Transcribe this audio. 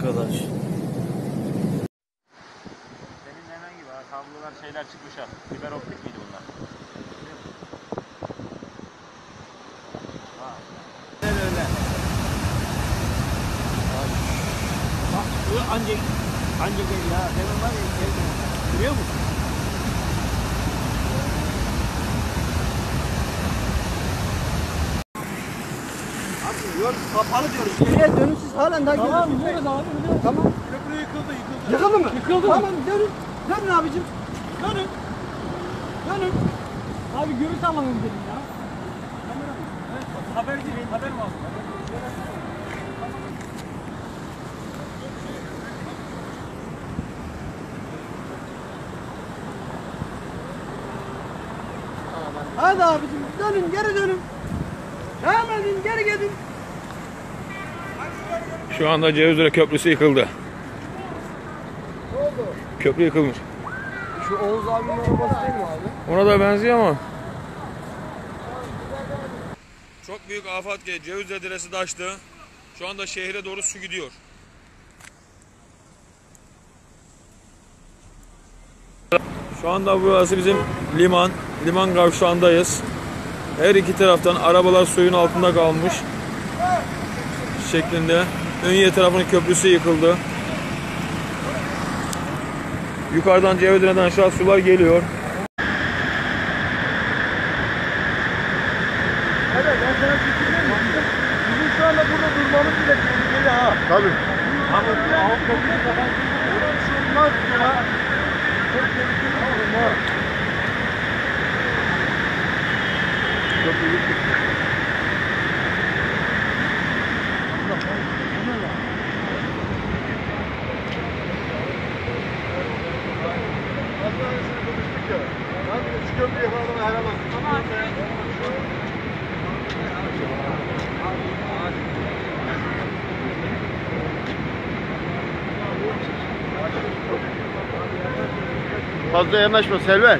arkadaş. Senin hemen gibi kablolar şeyler çıkmış ha. Fiber optik miydi bunlar? Ha. Öyle. Bak bu ancak ya. Demin var ya. Görüyor musun? Yok kapalı diyoruz. Geriye dönüşsüz halen daha geliyor. Tamam biliyoruz abi biliyoruz. Tamam. Köprü yıkıldı. Yıkıldı mı? Yıkıldı. Tamam dönün. Dönün abicim. Dönün. Dönün. Abi görüntü alalım dedim ya. Evet, haberciyim. Haber mi aldın? Hadi abicim dönün geri dönün. Devam edin geri gidin. Şu anda Cevizdere Köprüsü yıkıldı. Ne oldu? Köprü yıkılmış. Şu Oğuz abinin arabası değil mi abi? Ona da benziyor ama. Çok büyük afet geldi. Cevizdere Deresi taştı. Şu anda şehre doğru su gidiyor. Şu anda burası bizim liman. Liman kavşağındayız. Her iki taraftan arabalar suyun altında kalmış şeklinde. Ünye tarafının köprüsü yıkıldı. Yukarıdan Cevizire'den aşağı sular geliyor. Evet ben sana bir şey diyeyim mi? Bizim şu anda burada durmamız bile tehlikeli ha. Tabii. Ama alt köprüyü kapan. Burası olmaz ya. Çok tehlikeli bir durum var. Köprü yıkıldı. Hastanesine konuştuk ya. Ben de şu köprüyü yakaladığına helal olsun. Tamam. Fazla yanaşma Selver.